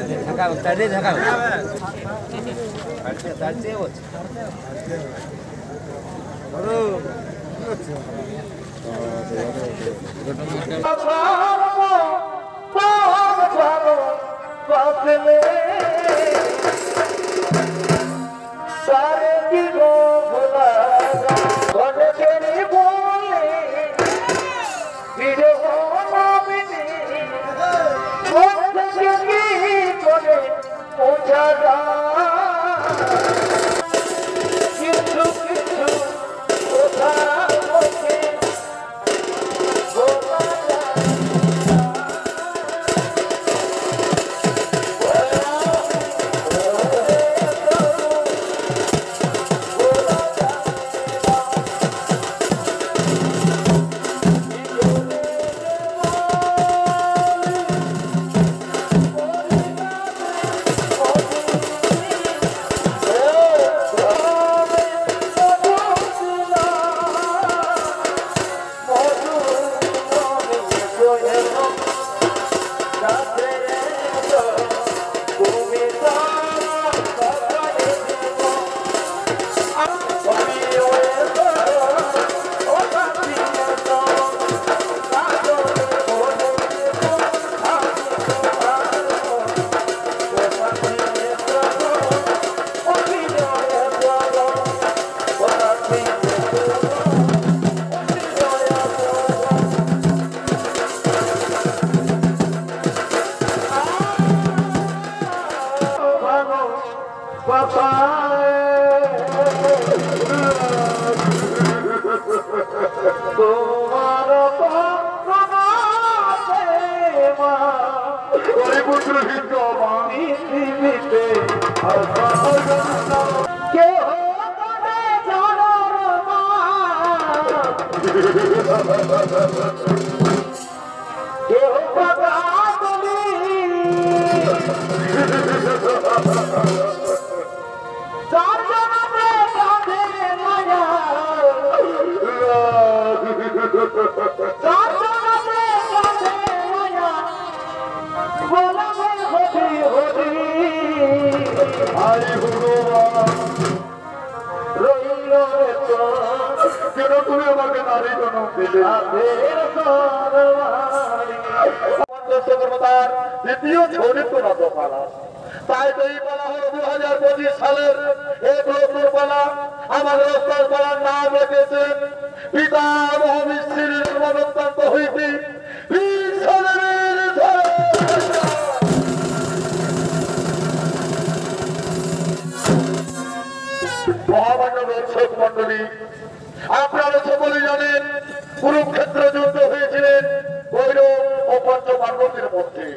tadi ঝাঁকাও তাড়তে হচ্ছে দ্বিতীয় ঝড়িত পালা তাই তো এই পালা হলো 2025 সালের এক নতুন পালা। আমাদের ওস্তাদ পালার নাম রেখেছেন পিতা মহাবিশ্বের জন্মবৃত্তান্ত হইতে মহামান্য দর্শক মন্ডলী, আপনারা সকলে জানেন কুরুক্ষেত্র যুদ্ধ হয়েছিলেন ভৈরব ও পঞ্চপাণ্ডবের মধ্যে।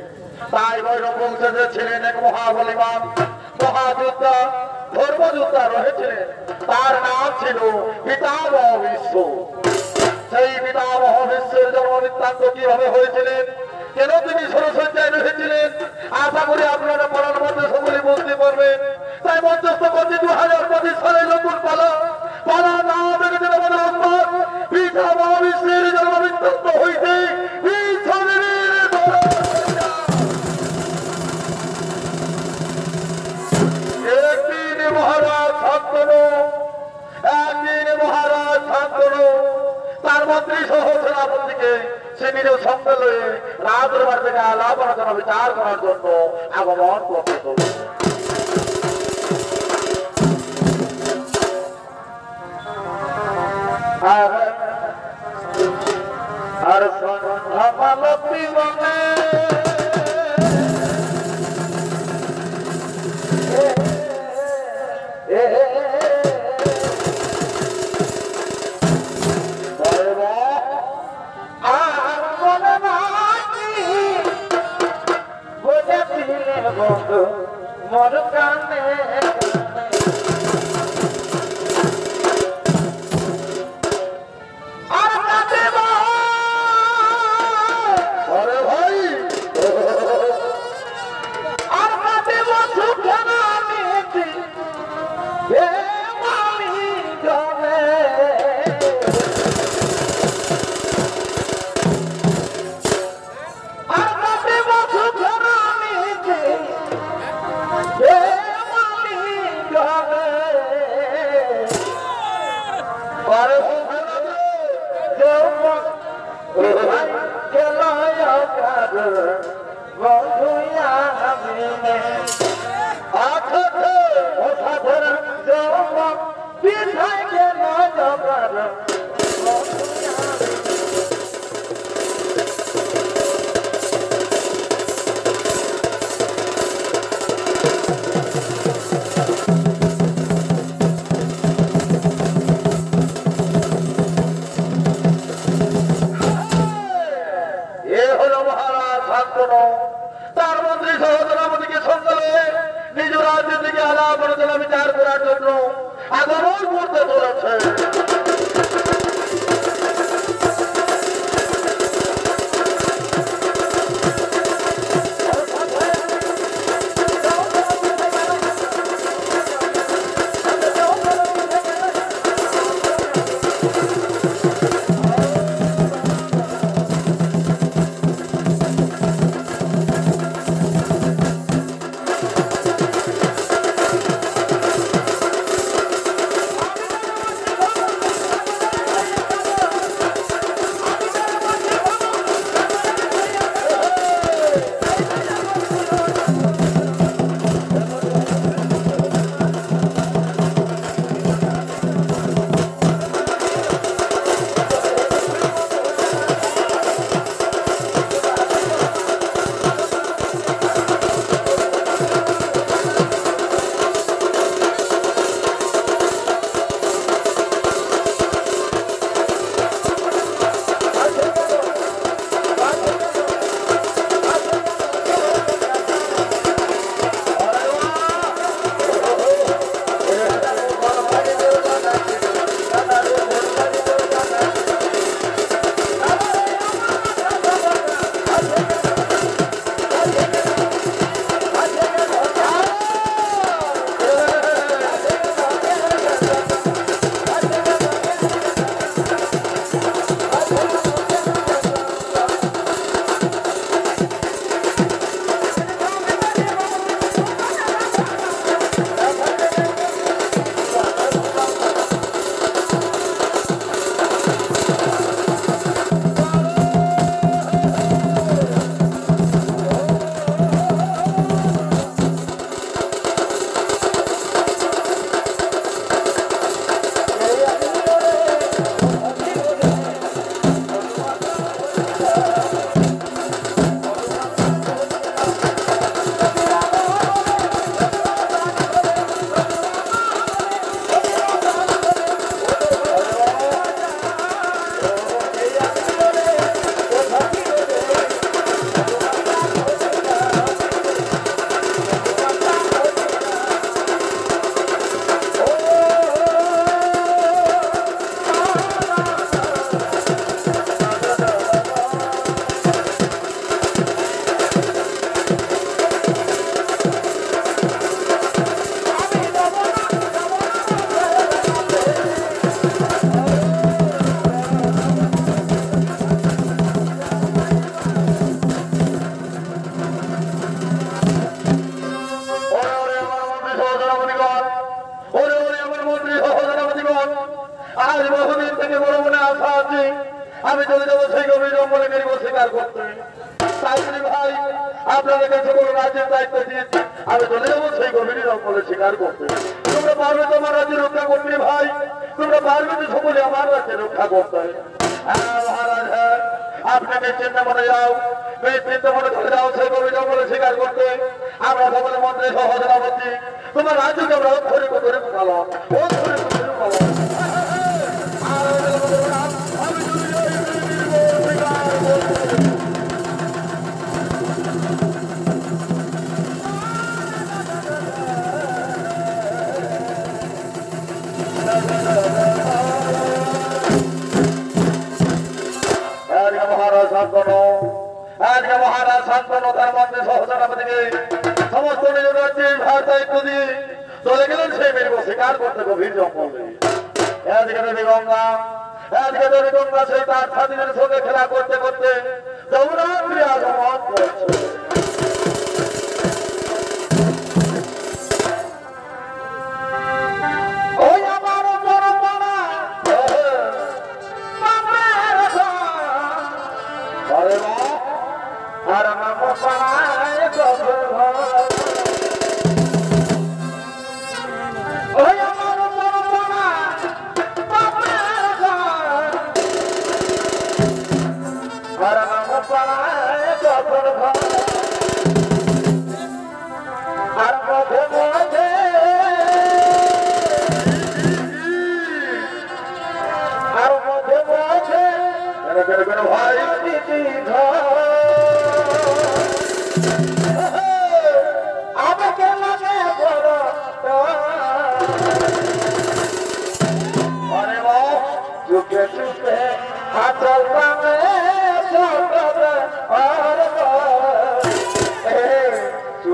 তাই ভৈরব বংশে ছিলেন এক মহাবলীমান মহাযোদ্ধা ধর্মযোদ্ধা রয়েছিলেন, তার নাম ছিল পিতামহ ভীষ্ম। সেই পিতামহ ভীষ্মের জন্ম বৃত্তান্ত কিভাবে হয়েছিলেন, কেন তিনি ষড়সজ্জায় রয়েছিলেন, আশা করি আপনারা পড়ার মধ্যে সকলে বুঝতে পারবেন। তাই মঞ্চস্থ করছি 2025 সালের নতুন পালা। পালা নাম রেখেছেন আমাদের ওস্তাদ পিতামহ ভীষ্মের জন্ম বৃত্তান্ত হইতে তার মন্ত্রী সহ সেনাপতিকে সে নিজের সঙ্গে লয়ে রাজদরবার থেকে আলাপ আলোচনা বিচার করার জন্য আগমন করতে হবে। আর সন্ধ্যামালতি বনে মর কানে আমি চলে যাবো সেই গভীর জঙ্গলে মেরিব শিকার করতে। তাই বলি ভাই, আপনাদের কাছে কোনো রাজ্যের দায়িত্ব দিয়েছি, আমি চলে যাবো সেই গভীর জঙ্গলে শিকার করতে। তোমরা পারবে তো আমার রাজ্যে রক্ষা করতে ভাই, তোমরা পারবে তো সকলে আমার রাজ্যে রক্ষা করতে। হ্যাঁ মহারাজ, হ্যাঁ আপনাকে চিন্তা মনে যাও, চিন্তা মনে চলে যাও সেই গভীর জঙ্গলে শিকার করতে। আমরা সকলে মন্ত্রী সহজরাবতী তোমার রাজ্যকে আমরা অক্ষরিক করে পালাম, অক্ষরিক করে পালাম। মহারাজ শান্তনু তার মন্ত্রী সহজরাবতীকে সমস্ত নিজ রাজ্যের ভার দায়িত্ব দিয়ে চলে গেলেন সেই মেরিব শিকার করতে গভীর জঙ্গলে। এদিকে দেবী গঙ্গা, এদিকে দেবী গঙ্গা সেই তার ছাত্রীদের সঙ্গে খেলা করতে করতে যমুনাত্রী আগমন করছে।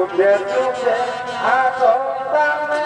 চুপে চুপে আতঙ্কামে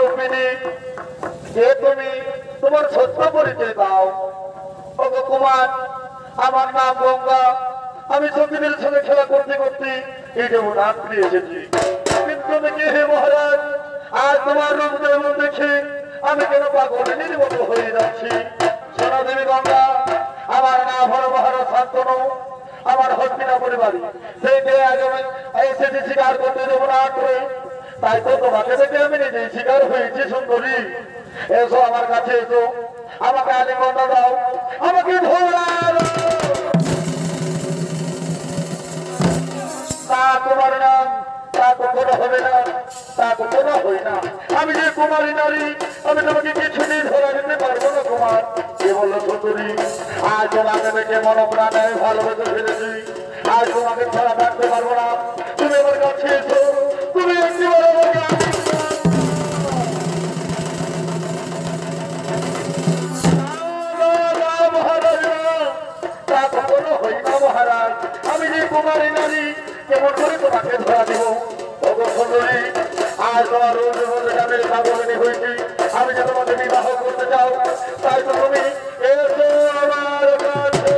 রূপিণী যে তুমি তোমার সত্য পরিচয় দাও। ওগো কুমার, আমার নাম গঙ্গা। আমি সঙ্গীদের সঙ্গে খেলা করতে করতে এই যে রাত্রি এসেছি, কিন্তু দেখি হে মহারাজ, আজ তোমার রূপ যেমন দেখি আমি কেন পাগলের মতো হয়ে যাচ্ছি। সোনা দেবী গঙ্গা, আমার নাম হলো মহারাজ শান্তনু, আমার হস্তিনাপুরের বাড়ি। সেই আগে এসেছি শিকার করতে দেবো না করে, তাই তো তোমাকে দেখে আমি নিজেই শিকার হয়েছি। সুন্দরী, এসো আমার কাছে, এসো, আমাকে আলিঙ্গন দাও, আমাকে ধরার। তা তোমার নাম, তা কখনো হবে না, তা কখনো হয় না। আমি যে কুমারী নারী, আমি তোমাকে কিছুদিন ধরে নিতে পারবো না। কুমার কে বললো সুন্দরী, আজ তোমাকে দেখে মন প্রাণে ভালোবেসে ফেলেছি, আজ তোমাকে ছাড়া থাকতে পারবো না। তুমি আমার কাছে এসো, তুমি একটি বড় মহারাজ, আমি যে কুমারী নারী কেমন করে তোমাকে ধরা দিব। ওগো সুন্দরী, আজ তোমার রোজ রোজ আমি পাগলিনী হয়েছি, আমি যে তোমাকে বিবাহ করতে চাও, তাই তো তুমি এসো আমার কাছে।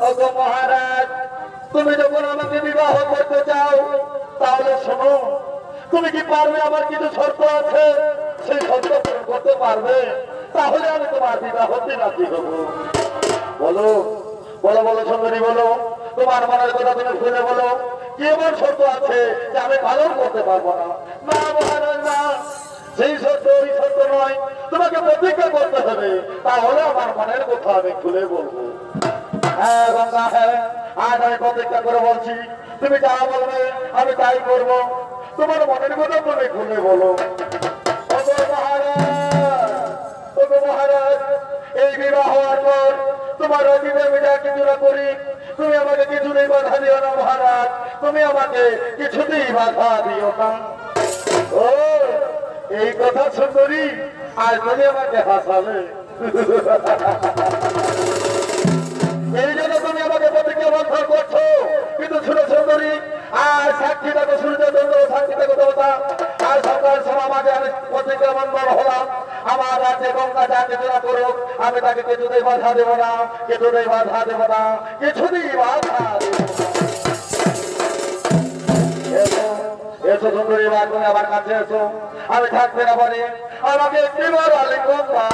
ওগো মহারাজ, তুমি যখন আমাকে বিবাহ করতে চাও, তাহলে শোনো, তুমি কি পারবে? আমার কিছু শর্ত আছে, সেই শর্ত পূরণ করতে পারবে, তাহলে আমি তোমার বিবাহ হতে রাজি হব। বলো বলো বলো সুন্দরী, বলো তোমার মনের কথা তুমি খুলে বলো। কি এমন শর্ত আছে যে আমি পালন করতে পারবো না? না মহারাজ, না, সেই শর্ত ওই শর্ত নয়, তোমাকে প্রতিজ্ঞা করতে হবে, তাহলে আমার মনের কথা আমি খুলে বলবো। হ্যাঁ গঙ্গা, হ্যাঁ, আজ আমি প্রতিজ্ঞা করে বলছি, তুমি যা বলবে আমি তাই করবো। তোমার মনের কথা তুমি খুলে বলো। মহারাজ, এই বিবাহ হওয়ার পর তোমার অধীনে আমি যা কিছু না করি, তুমি আমাকে কিছুতেই বাধা দিও না। মহারাজ, তুমি আমাকে কিছুতেই বাধা দিও না। ও এই কথা সুন্দরী, আজ তুমি আমাকে হাসাবে। এই জন্য তুমি আমাকে প্রতিজ্ঞা বন্ধন করছো। কিন্তু শুনে সুন্দরী, আর সাক্ষী থাকো সূর্যচন্দ্র, সাক্ষী থাকো দেবতা, আর সকাল সমাজে আমি প্রতিজ্ঞা বন্ধন হলাম, আমার রাজ্যে গঙ্গা যা কিছু না করুক, আমি তাকে কিছুতেই বাধা দেব না, কিছুতেই বাধা দেব না, কিছুতেই বাধা দেব না। এসো এসো সুন্দরী, তুমি আমার কাছে এসো, আমি থাকতে না পারি, আমাকে একটিবার আলিঙ্গন দাও।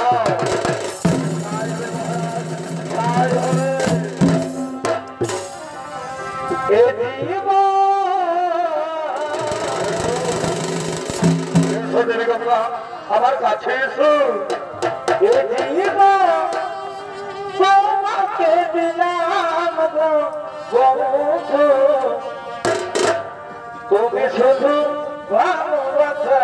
আমার কাছে এসো, তোমাকে দিলাম তুমি শুধু ভালোবাসা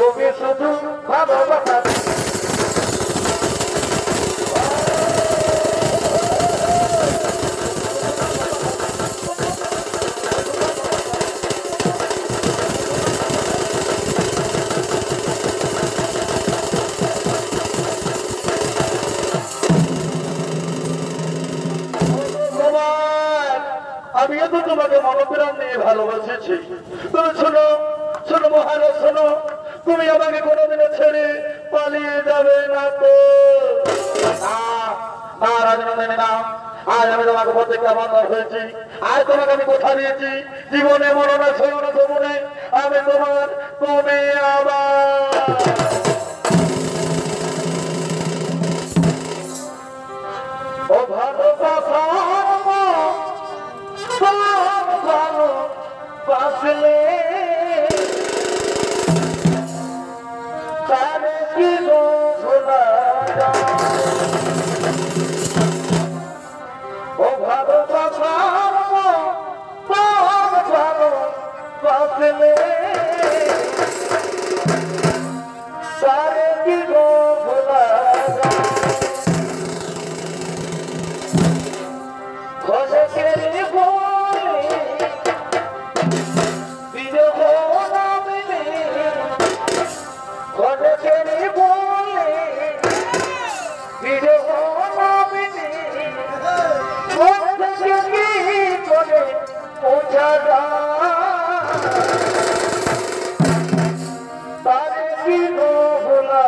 তুমি শুধু ভালোবাসা আমিও তো তোমাকে মনোপ্রাণ নিয়ে ভালোবাসেছি। তুমি শোনো শোনো মহারাজ, শোনো, তুমি আমাকে কোনোদিনও ছেড়ে পালিয়ে যাবে না তো? রাজনন্দিনী না, আজ আমি তোমাকে প্রতিজ্ঞা বন্ধন হয়েছি, আজ তোমাকে আমি কথা দিয়েছি, জীবনে মরণে শোনো জীবনে আমি তোমার, তুমি আবার। ও ভালোবাসা ভালোবাসলে তার কি বাসলে তারে কি গো ভোলা খোঁজের বলে বিরহ নামে খোঁজের বলে বিরহ নামে করে পৌঁছা তারে কি গো ভোলা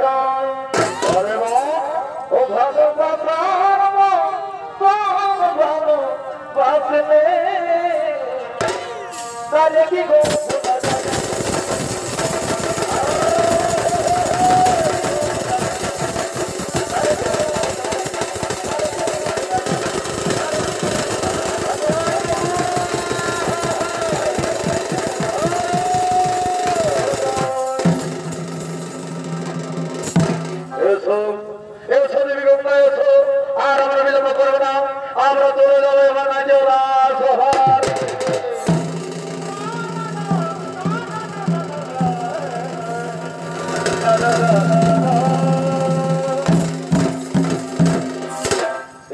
যায় ও ভালোবাসার ভালো বাসলে তারে কি গো ভোলা যায় আর আমরা বিলম্ব করবো না, আমরা চলে যাবো এবার নাজিওলা শহর।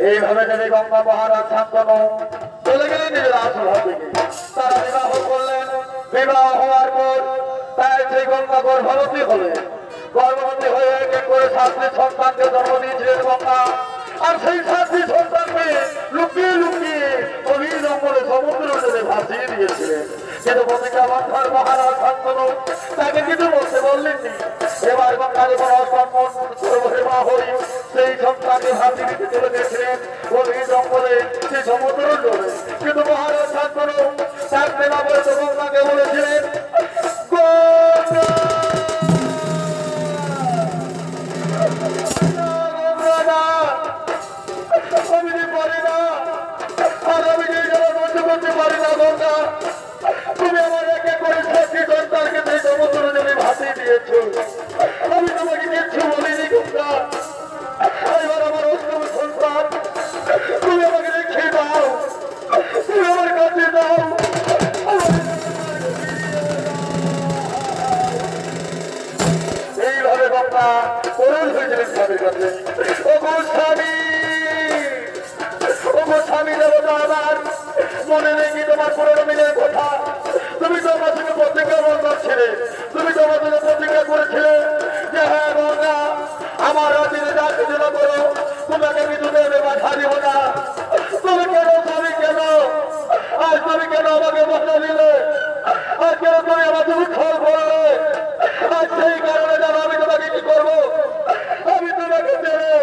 এইভাবে দেবী গঙ্গা মহারাজ শান্তনু চলে গেলেন নিজের আসল থেকে। তারা বিবাহ করলেন, বিবাহ হওয়ার পর তাই সেই গঙ্গা গর্ভবতী হলেন। গর্ভবতী হয়ে এক এক করে 7টি সন্তানকে জন্ম দিয়েছিলেন গঙ্গা। আর সেই 7টি সন্তানকে লুকিয়ে লুকিয়ে গভীর জঙ্গলে সমুদ্র জলে ভাসিয়ে দিয়েছিলেন। কিন্তু প্রতিজ্ঞা বন্ধর মহারাজ শান্তনু তাকে কিছু বলতে বললেননি। এবার গঙ্গা যখন অষ্টমা হই সেই সন্তানকে ভাসিয়ে দিতে চলে গেছিলেন গভীর জঙ্গলে সেই সমুদ্র জলে। কিন্তু মহারাজ শান্তনু তার প্রেমা বলতে গঙ্গাকে বলেছিলেন, আমি পারি না, আর আমি যে বন্ধু করতে পারি না গঙ্গা, তুমি আমার একে করে 7টি সন্তানকে সেই সমুদ্র জলে ভাসিয়ে দিয়েছো। আমি তোমাকে কিচ্ছু বলিনি গঙ্গা। এবার আমার অষ্টম সন্তান তুমি আমাকে রেখে দাও, তুমি আমার কাছে দাও। এইভাবে গঙ্গা করুণ হয়েছিলেন স্বামীর কাছে। ও গো স্বামী, ও গো স্বামী দেবতা আমার, মনে নেই কি তোমার পুরনো মিলের কথা? তুমি তো আমার সঙ্গে প্রতিজ্ঞা করছিলে, তুমি তো আমার সঙ্গে প্রতিজ্ঞা করেছিলে যে হ্যাঁ গঙ্গা আমার রাজ্যে যা কিছু না করো তোমাকে কিছু দেবে বা ছাড়িব না। তুমি কেন স্বামী কেন আজ তুমি কেন আমাকে বসা দিলে? আজ কেন তুমি আমাকে উৎসব করলে? আজ সেই কারণে জানো আমি তোমাকে কি করবো? আমি তোমাকে ছেড়ে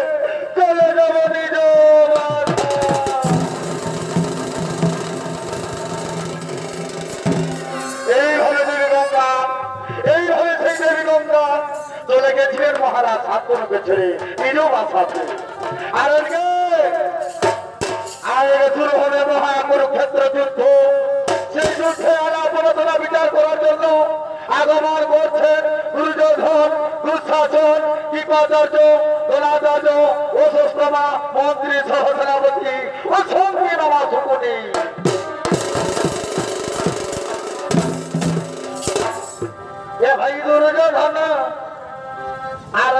চলে যাবো নিজ। এইভাবে দেবী গঙ্গা, এইভাবে সেই দেবী গঙ্গা চলে গেছিলেন মহারাজ শান্তনুকে ছেড়ে নিজেও বাঁচাতে। আর আগে শুরু হবে মহাকুরুক্ষেত্র যুদ্ধ। সেই যুদ্ধে আলাপনা বিচার করার জন্য আগমন করছেন দুর্যোধন, দুঃশাসন, কৃপাচার্য, দ্রোণাচার্য, অশ্বত্থামা, মন্ত্রী, সহসেনাপতি ও সঙ্গী নামা শকুনি। এ ভাই দুর্যোধন আর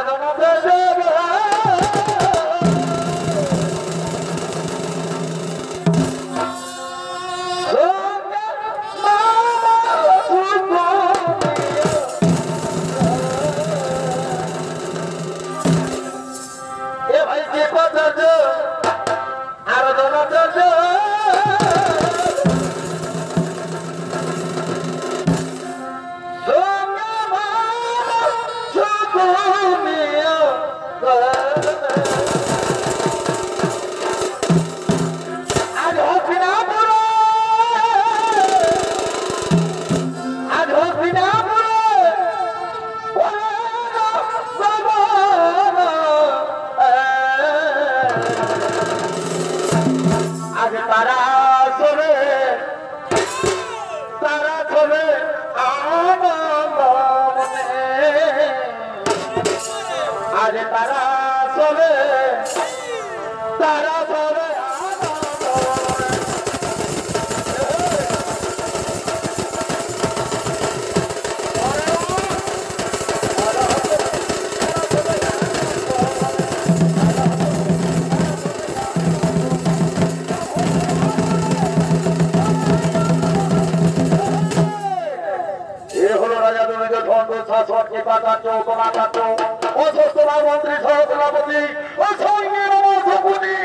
মন্ত্রী সহসভাপতি ও সৈন্যের মধ্যপতি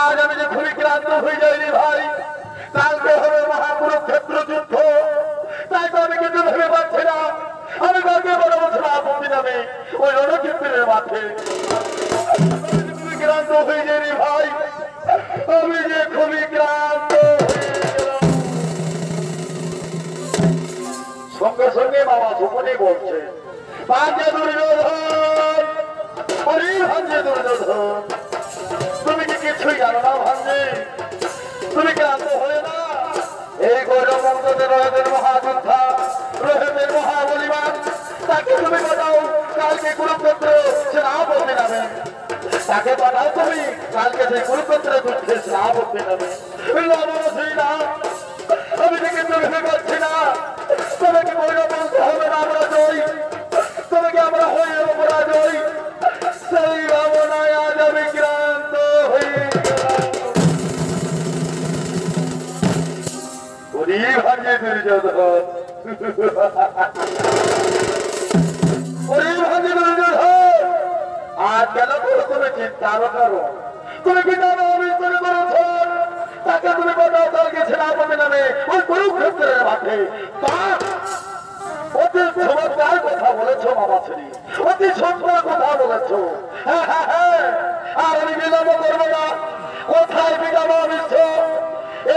আজ আমি যে খুবই ক্লান্ত হয়ে যাইনি ভাই, কালকে হবে মহাকুরুক্ষেত্র যুদ্ধ, তাই তো আমি কিন্তু ভেবে পাচ্ছি না আমি কালকে বড় বছর আপত্তি নামে ওই রণক্ষেত্রের মাঠে। খুবই ক্লান্ত হয়ে যাইনি ভাই, আমি যে খুবই ক্লান্ত। সঙ্গে সঙ্গে বাবা সুপনি বলছে, ভাগ্যে দুর্যোধন, ভাগ্যে দুর্যোধন, তুমি কি কিছুই জানো না ভাগ্যে? তুমি ক্লান্ত হয়ে না? এই গৌরবঙ্গদের রহেদের মহাযোদ্ধা, রহেদের মহাবলিমান, তাকে তুমি পাঠাও কালকে কুরুক্ষেত্রে সেনাপতি নামে। তাকে পাঠাও তুমি কালকে সেই কুরুক্ষেত্রে যুদ্ধে সেনাপতি নামে। না আমি দেখে ভেবে পাচ্ছি না, তবে কি গৌরবঙ্গ হবে না আমরা জয়ী? তবে কি আমরা হয়ে ওপরা জয়ী? সেই ভাবনায় আজ আমি ক্লান্ত হয়ে গেলাম। ভাগ্যে দুর্যোধন, ভাগ্যে দুর্যোধন, আর কেন করো তুমি চিন্তা করো? তুমি কি জানো আমি করে করেছ? তাকে তুমি পাঠাও কালকে সেনাপতি নামে ওই কুরুক্ষেত্রের মাঠে। অতি চমৎকার কথা বলেছো বাবা ছেলে, অতি সুন্দর কথা বলেছো। আর আমি বিলম্ব করবো না, কোথায় বিলম্ব বিশ্ব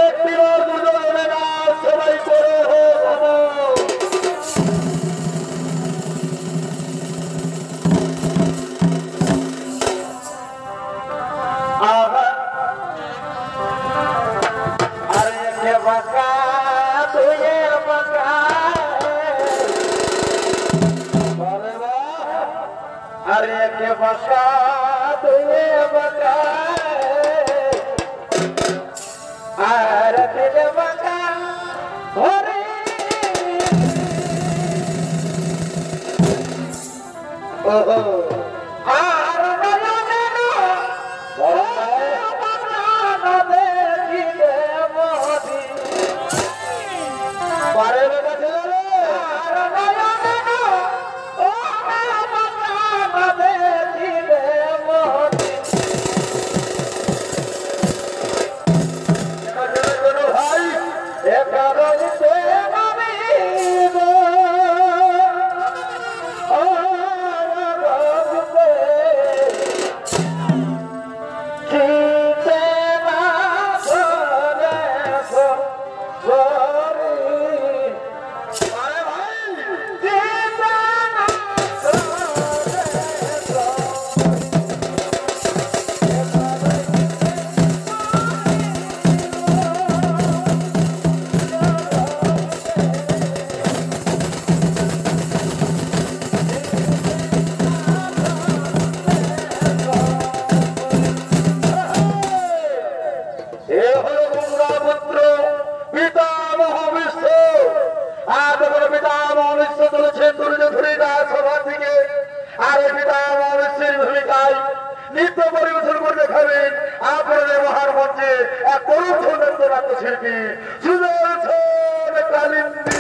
একটি দুজনে না সবাই করে আরে বাঁকা তুই বাঁকা, अरे के बसा तुझे बता, अरे तुझे बता, अरे ओहो अरे ना ना ना बना दे दे मोदी बारे में बता रे, अरे ना ना ना পশ্চনাট্য শিল্পী সুদর্শন কালিন্দী।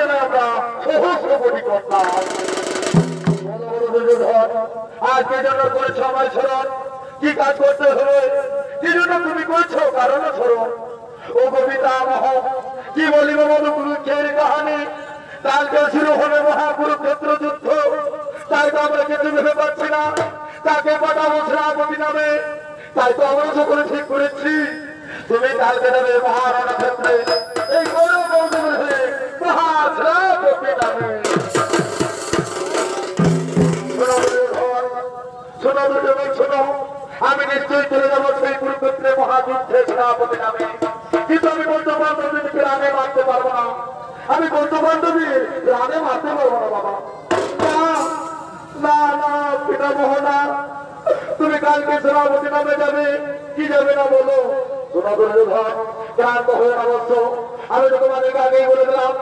যেন আমরা সহস্র কোটি করতাম। দুর্যোধন, আজকে জন্য করেছ আমায় স্মরণ, কি কাজ করতে হবে, কি জন্য তুমি করছো কারণ স্মরণ। ও কবিতা মহ কি বলিব মধুকুরুক্ষের কাহানি, কালকে শুরু হবে মহাকুরুক্ষেত্র যুদ্ধ। তাই তো আমরা কিছু ভেবে পাচ্ছি না, তাকে পাঠাবো সেনাপতি নামে। তাই তো আমরা সকলে ঠিক করেছি তুমি কালকে যাবে মহারণা ক্ষেত্রে, এই গৌরব মহাসেনাপতি নামে। শোনো দুর্যোধন শোনো, আমি নিশ্চয়ই চলে যাবো সেই কুরুক্ষেত্রে মহাযুদ্ধে সেনাপতি নামে। কিন্তু আমি বন্ধু বান্ধবীকে রানে মারতে পারবো না, আমি বন্ধু বান্ধবী রানে মারতে পারবো না বাবা। না না পিতা মোহনা, তুমি কালকে সেনাপতি নামে যাবে কি যাবে না বলো। শোনো দুর্যোধন, ক্লান্ত হয়ে অবশ্য আমি তো তোমাদেরকে আগেই বলে দিলাম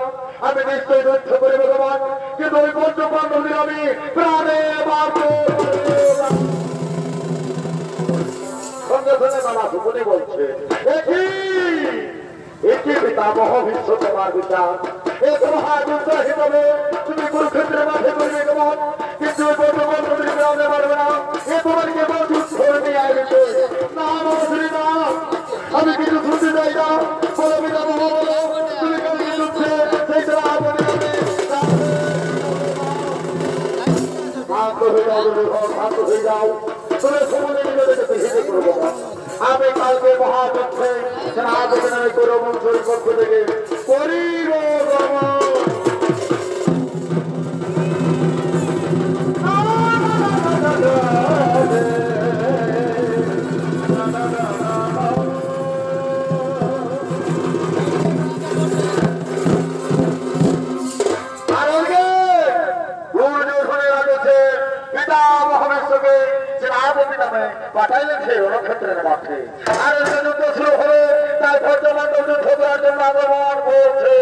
আমি নিশ্চয়ই যুদ্ধ করে ভগবান, কিন্তু ওই বন্ধু বান্ধবীর আমি প্রাণে মারবো। সঙ্গে সঙ্গে নানা সুপতি বলছে একই পিতামহ বিশ্ব তোমার বিচার, এ তো মহাযুদ্ধ হিসাবে তুমি কুরুক্ষেত্রের মাঠে করবে কেমন, কিন্তু ওই বন্ধু বান্ধবীর প্রাণে মারবে না, এ তোমার কেবল যুদ্ধ নিয়ে আসবে না। না আমি কিছু শুনতে চাই না, বলো পিতামহ বলো তুমি কালকে যুদ্ধে সেই সেনাপতি নামে। শান্ত হয়ে যাও দুর্যোধন, শান্ত হয়ে যাও, তুমি সমুদ্রে নিজেদেরকে হিসেবে করবো। আমি কালকে মহাযুদ্ধে সেনাপতি নামে করব পক্ষ থেকে করিব পাঠাইলেন সেই রণক্ষেত্রের মাঠে। আর যুদ্ধ শুরু হলে তার বর্তমান যুদ্ধ করার জন্য আগমন করছে।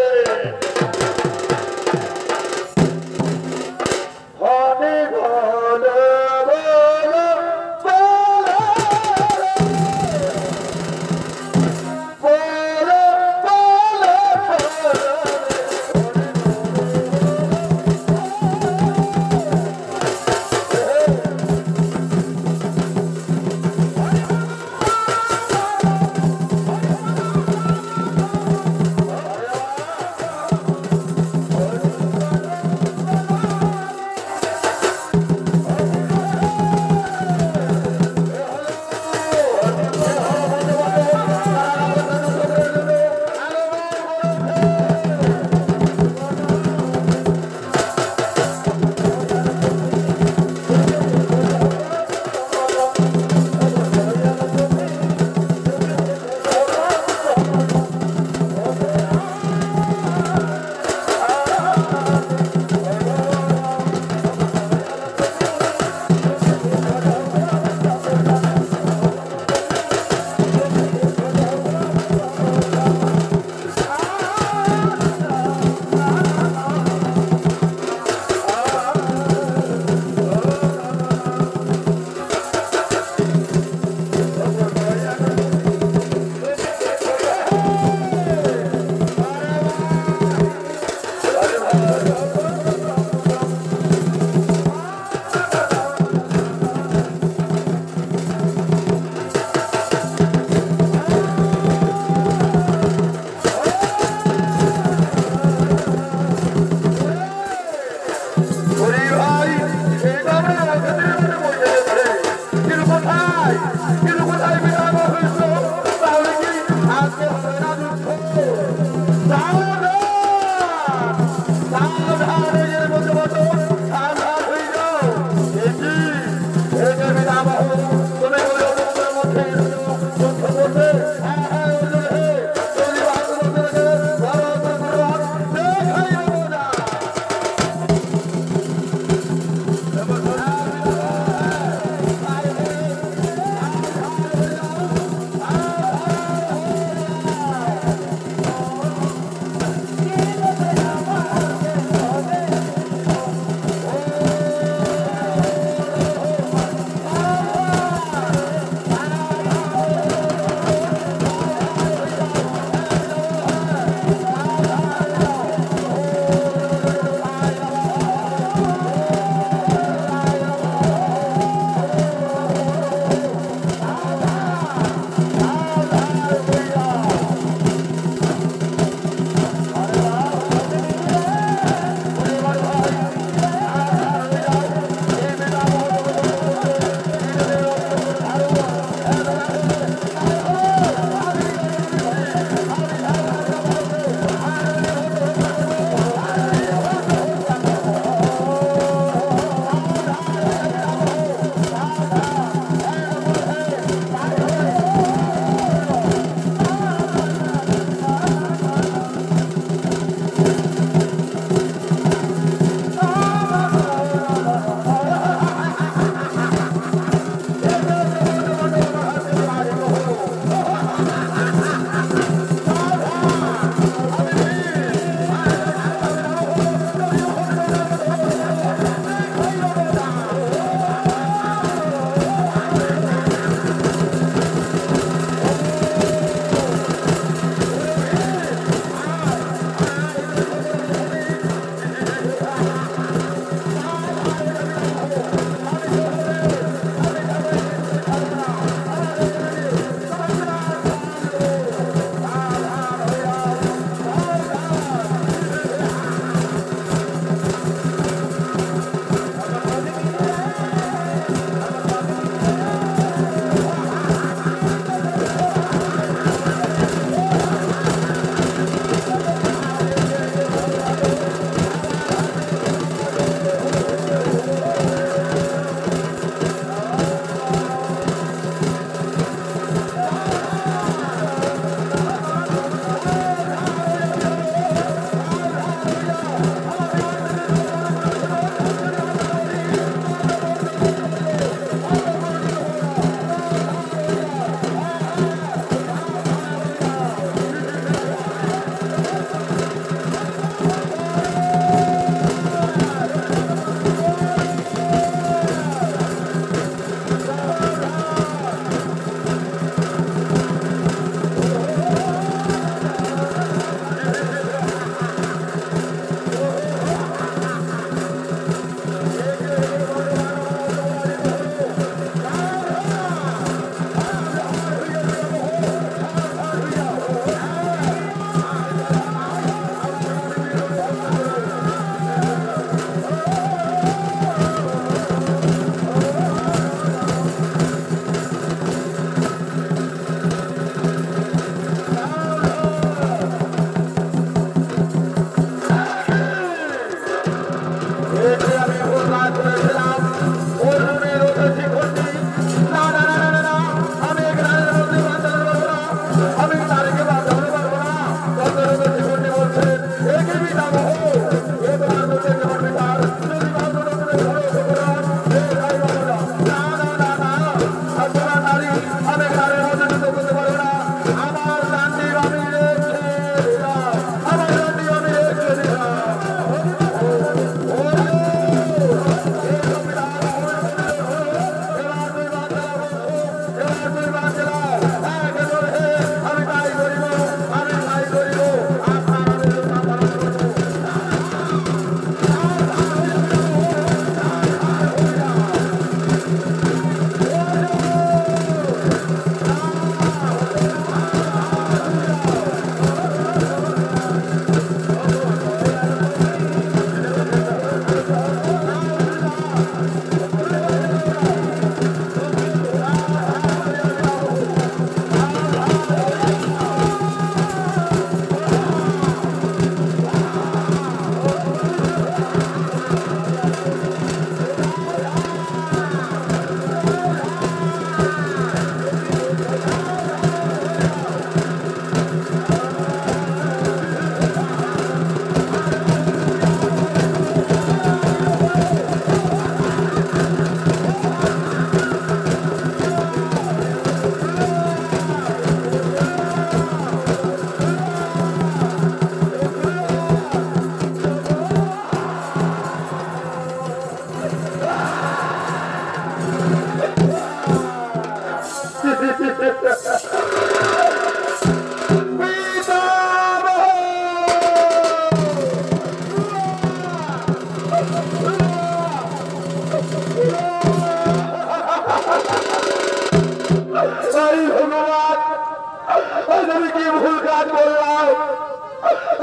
কাজ করলাম,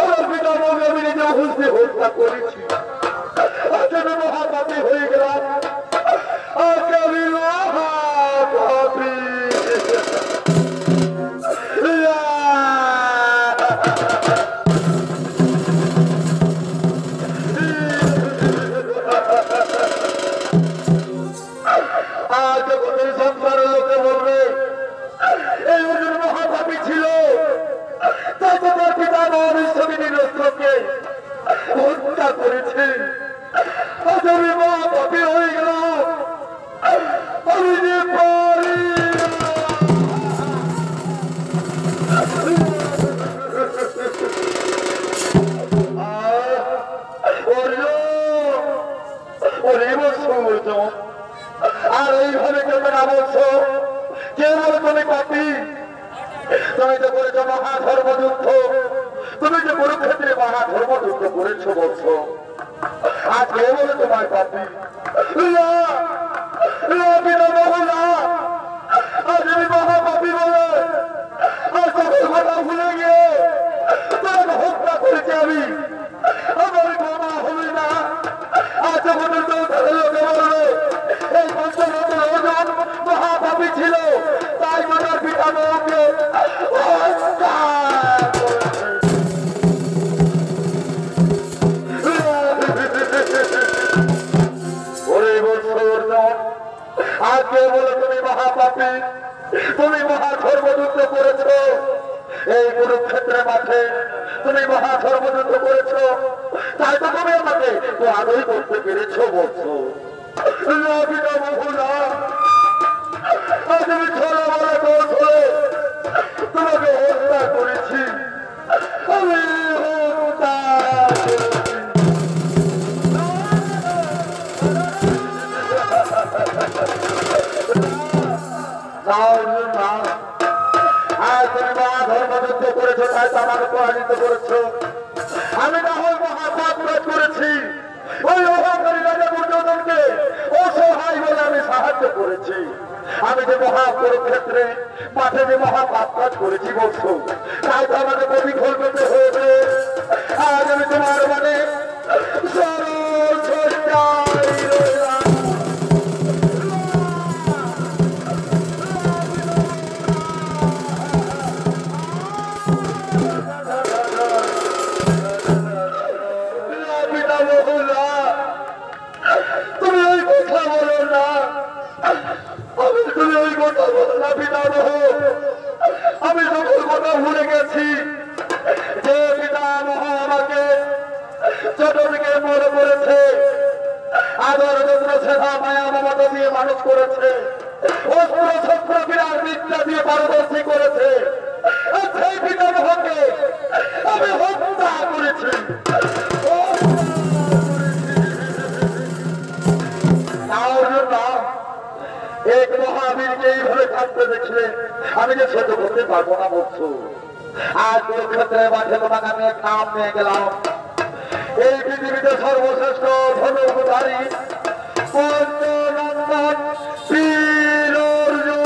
আমার পিতামহকে আমি নিজে হস্তে হত্যা করেছি। আজ আমি মহাপাপী হয়ে গেলাম, আজ আমি মহাপাপী। আজ যখন সংসারের লোকে বলবে এই অর্জুন মহাপাপী ছিল, তাই তো তার পিতা মহাবিশ্ববিনী নষ্টকে হত্যা করেছে। আজ আমি মহাপাপী হয়ে গেলাম, আমি যে পারি আর এইভাবে কেউ না বলছো, কে বলে তুমি পাপি? তুমি তো করেছো মহাধর্মযুদ্ধ, তুমি যে কুরুক্ষেত্রে মহাধর্মযুদ্ধ করেছো বলছো, আজ কে বলে তোমার পাপি? আজ আমি মহাপাপী বলে আর সকল কথা ভুলে গিয়ে তোমাকে হত্যা করেছি আমি, আমার ক্ষমা হবে না। আজ যখন লোকে বলবে এই পঞ্চরত্ন অর্জুন মহাপাপী ছিল, তাই আমার পিতামহকে হত্যা আজকে বলে তুমি মহাপাপী, তুমি মহাধর্মযুদ্ধ করেছো এই কুরুক্ষেত্রের মাঠে, তুমি মহাধর্মযুদ্ধ করেছো, তাই তো তুমি আমাকে তো আদৌ করতে পেরেছো বলছো। আজ আমি ছোড়া বলে বলছো তোমাকে হত্যা করেছি, আমি হত্যা ধর্মযুদ্ধ করেছো, তাই তো আমাকে পরাজিত করেছো। আমি না হয় মহাপাপ করেছি, ওই অহংকারী রাজা দুর্যোধনকে অসহায় বলে আমি সাহায্য করেছি। আমি যে মহাকুরুক্ষেত্রে মাঠে যে মহাপাপ কাজ করেছি বলছো, তাই তো আমাকে প্রতিফল পেতে হয়েছে। আজ আমি তোমার মানে তুমি ওই কথা বলো না, তুমি ওই কথা বলো না পিতামহ। আমি সকল কথা ভুলে গেছি যে পিতামহ আমাকে ছোট থেকে বড় করেছে, আদর যত্ন সেবা মায়া মমতা দিয়ে মানুষ করেছে, অস্ত্র শস্ত্র বিরাট বিদ্যা দিয়ে পারদর্শী করেছে। সেই পিতামহকে আমি হত্যা করেছি। এক মহাবীরকে এইভাবে থাকতে দেখলে আমি যে সহ্য করতে পারবো না বলছো। আজ কুরুক্ষেত্রের মাঠে তোমাকে আমি এক নাম নিয়ে গেলাম, এই পৃথিবীতে সর্বশ্রেষ্ঠ ধনুর্ধারী পঞ্চনন্দন বীর অর্জুন।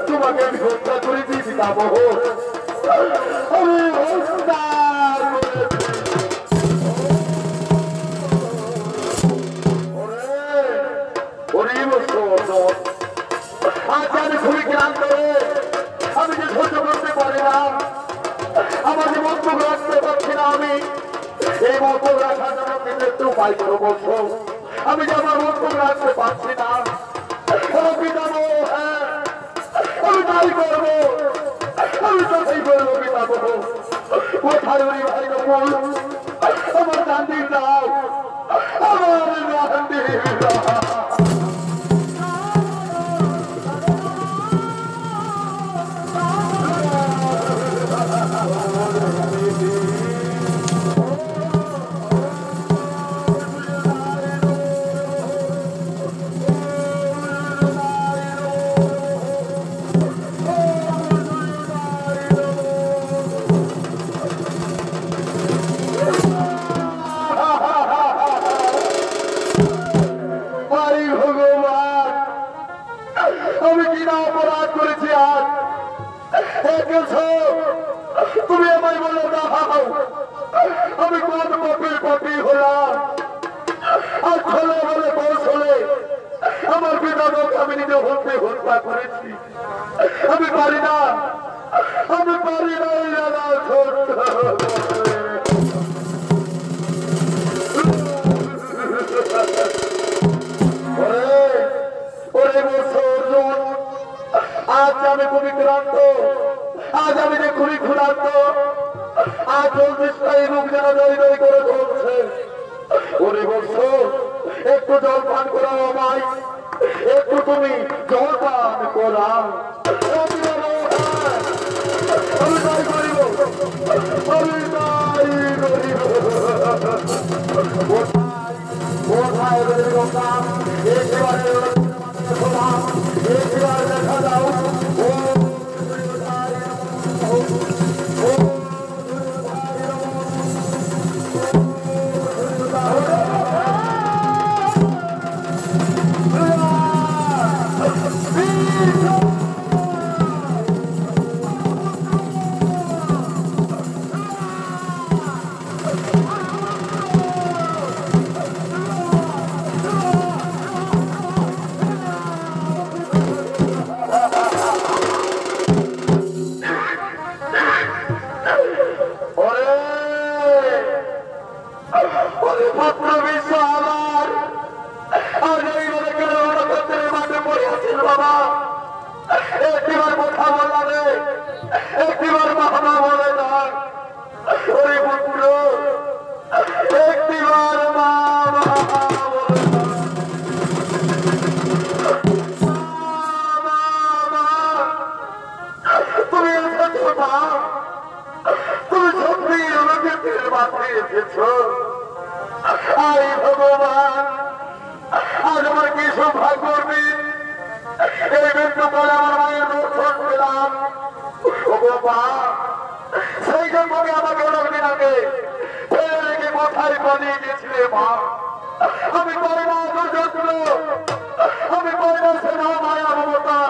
তোমাকে আমি হত্যা করে দিয়েছি পিতামহ, আমি হত্যা আজ আমি খুবই ক্লান্ত, আমি যে সহ্য করতে পারি না, আমার যে মন্তব্য রাখতে পারছি না, আমি এই মন্তব্য রাখার জন্য কিন্তু একটু উপায় করো বলছো। আমি যে আমার মন্তব্য রাখতে পারছি না, পিতামহ হ্যাঁ আমি তাই করবো, আমি তো তাই করবো পিতামহ। কোথায় ওই ভাই নকুল, আমার গান্ধীর দাও, আমার গান্ধীর বলছো তুমি আমায় বলে দাও আমি কোন পাপের পাপী হলাম আর ছোলে বলে পৌঁছলে আমার বিধানক আমি নিজে হত্যা করেছি আমি পারি না এই দাদা আজ আমি খুবই ক্লান্ত আজ আমি যে খুবই ক্ষুধার্ত আজ চল্লিশটাই রূপ যেন দই দই করে চলছে ওরে বলছো একটু জল পান করাও আমায় একটু তুমি জল পান করাও আমি তাই করিব কোথায় দেখা যাও ভগবান আজ আমার কি সৌভাগ্য করবি এই মৃত্যুকালে আমার মায়ের দর্শন পেলাম সেই জন্য আমাকে অনেকদিন আগে ফেলে রেখে কোথায় পালিয়ে গেছিলে মা আমি পারি না যত্ন আমি পারি না সেনা মায়া মমতা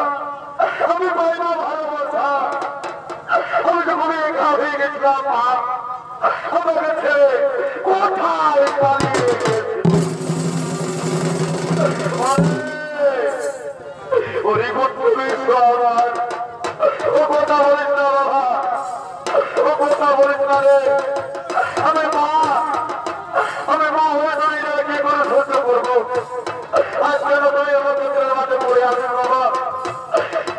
আমি পারি না ভালোবাসা আমি যখন একা হয়ে গেছিলাম মা আমার কাছে কোথায় পালিয়ে ওরে আমার ও কথা বলিস না বাবা ও কথা বলিস না রে আমি মা হয়ে ধরি না কি করে সহ্য করবো আজ কেন তুমি আমার পুত্রের মাঝে পড়ে আসেন বাবা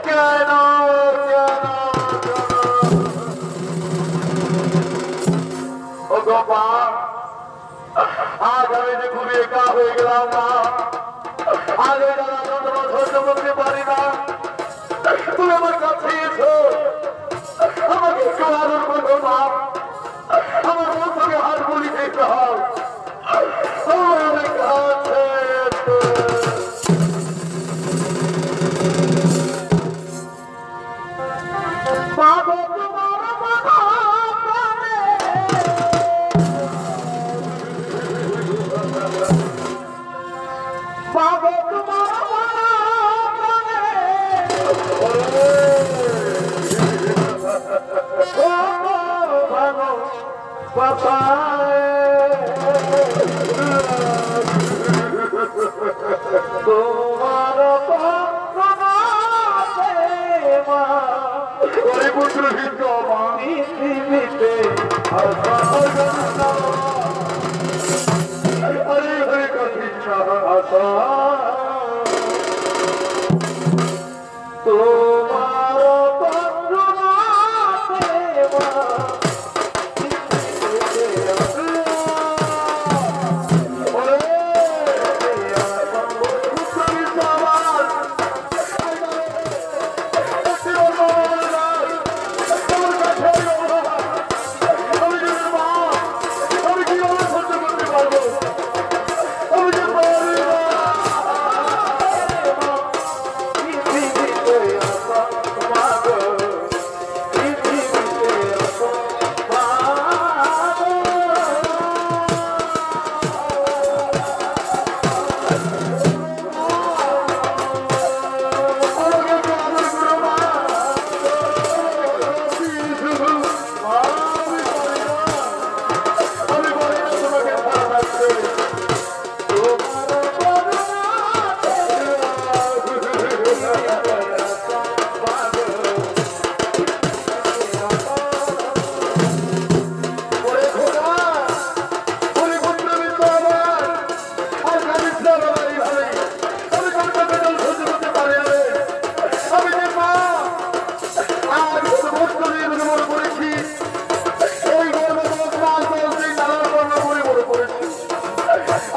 কেন ও গোপা আজ আমি যে খুবই একা হয়ে গেলাম মা আজ ওই দাদা যন্ত্রণা সহ্য করতে পারি না তুমি আমার কাছে এসো আমাকে একটু আদর করো মা আমার বন্ধুকে হাত বলি দেখতে হয় আমার কাছে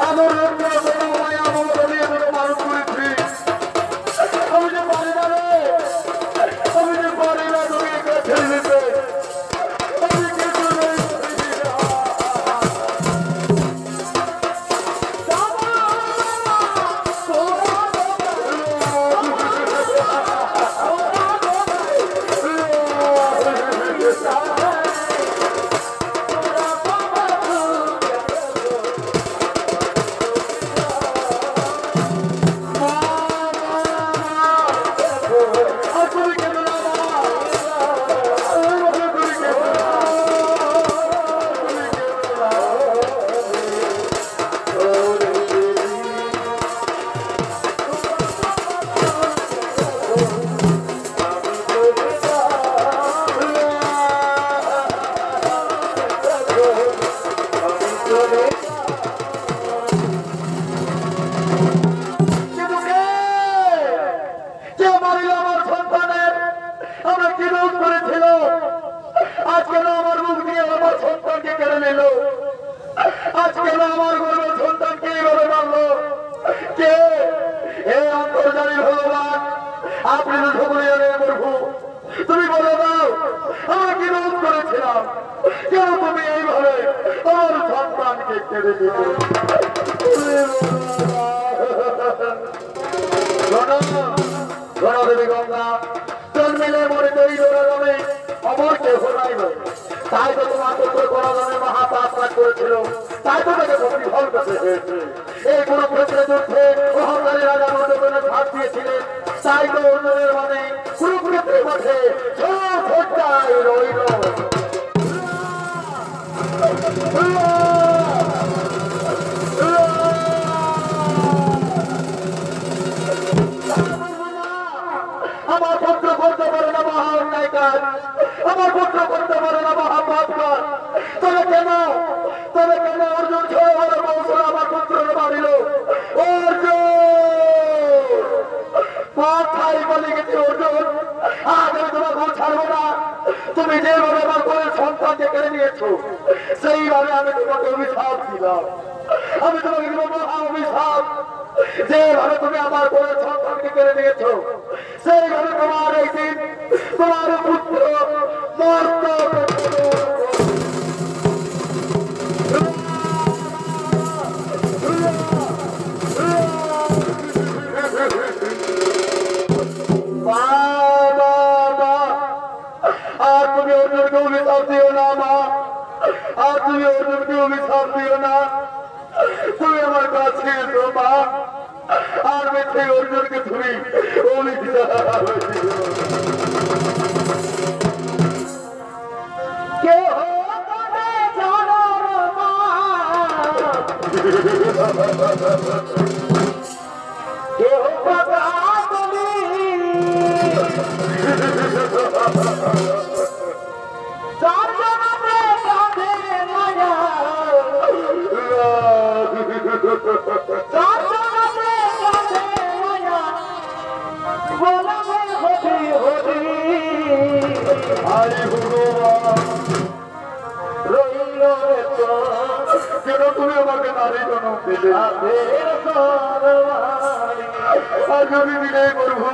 আমার মায়া মমতা নিয়ে কোনো মানুষ করেছি। আমি যে পারি না রে, আমি যে পারি না তোকে একা ছেড়ে দিতে। আমি কিছু নেই তুমি বলে দাও আমি কি রোধ করেছিলাম? কেন তুমি এইভাবে আমার সন্তানকে কেড়ে দিলে? দেবী গঙ্গা জন্মিলে মরে তৈরি জমে অমর কেহ নাই বলে, তাই তো তোমার পুত্র গণজনে মহাপাপ করেছিল, তাই তো তাকে প্রতিফল করতে হয়েছে। এই কুরুক্ষেত্রে যুদ্ধে অহংকারী রাজা মর্যাদনে ভাগ দিয়েছিলেন, তাই তো অন্যদের মানে কুরুক্ষেত্রের মাঠে রইল। আমার পুত্র করতে পারে না মহা অন্যায় কাজ, আমার পুত্র করতে পারে না মহা পাপ কাজ। তবে কেন অর্জুন ছেড়ে ভালো কৌশল আমার পুত্রকে মারিল? অর্জুন মাথায় বলে গেছে অর্জুন, আজ আমি তোমাকে ছাড়বো না। তুমি যেভাবে আমার কোলের সন্তানকে কেড়ে নিয়েছো, সেইভাবে আমি তোমাকে অভিশাপ দিলাম। আমি তোমাকে দিব মহা অভিশাপ। যেভাবে তুমি আমার কোলের সন্তানকে কেড়ে নিয়েছো, সেইভাবে তোমার এই দিন তোমার পুত্র মর্ত আর তুমি অর্জুনকে অভিশাপ দিও না মা, আর তুমি অর্জুনকে অভিশাপ দিও না। তুমি আমার কাছে এসো মা, আর বেঁচে অর্জুনকে তুমি অভিশাপ কেন তুমি আমাকে নারী জনম দিলে? আজ আমি বিনয় করবো,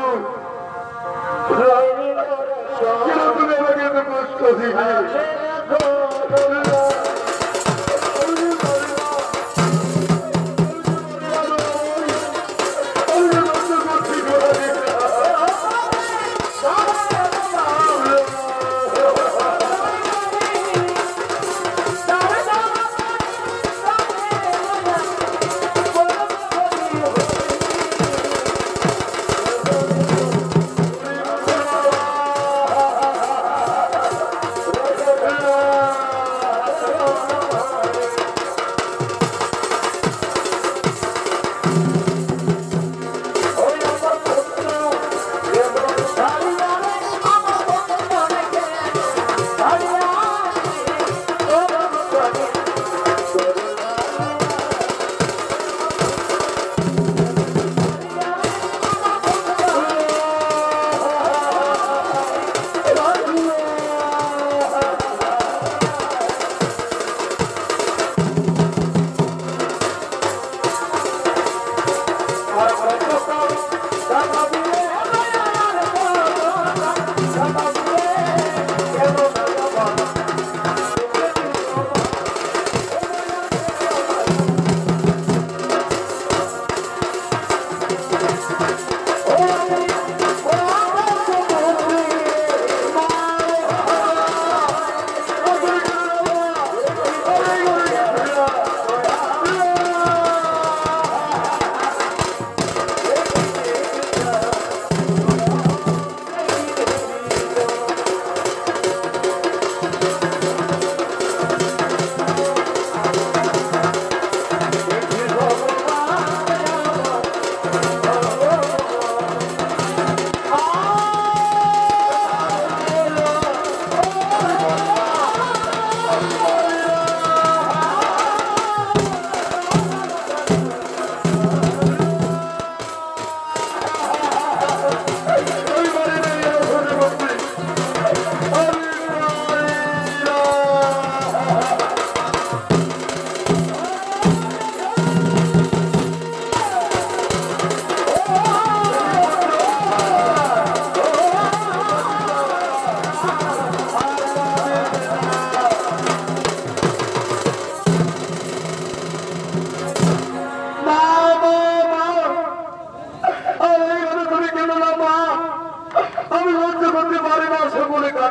কেন তুমি আমাকে এত কষ্ট দিলে?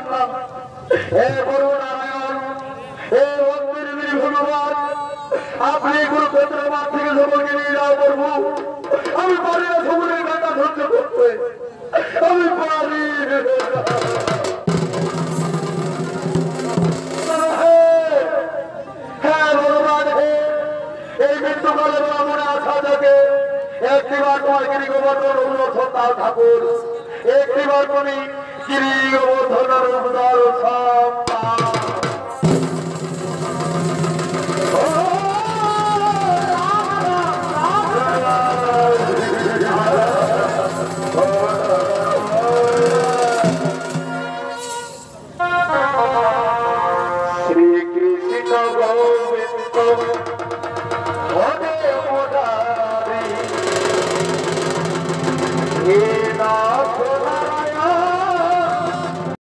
পান না। হে গুরু নারায়ণ, হে মন্দির ভগবান, আপনি কুরুক্ষেত্রের মাঠ থেকে সকলকে নিয়ে যাও প্রভু। আমি পারি না সকলের কাটা সহ্য করতে, আমি পারি না। হ্যাঁ ভগবান, হে এই মৃত্যুকালে মনে আশা থাকে একটিবার তোমার গিরিগোবর্ধন উল্লসন দাও ঠাকুর, একটিবার তুমি গিরিগোবর্ধনের উদ্ধার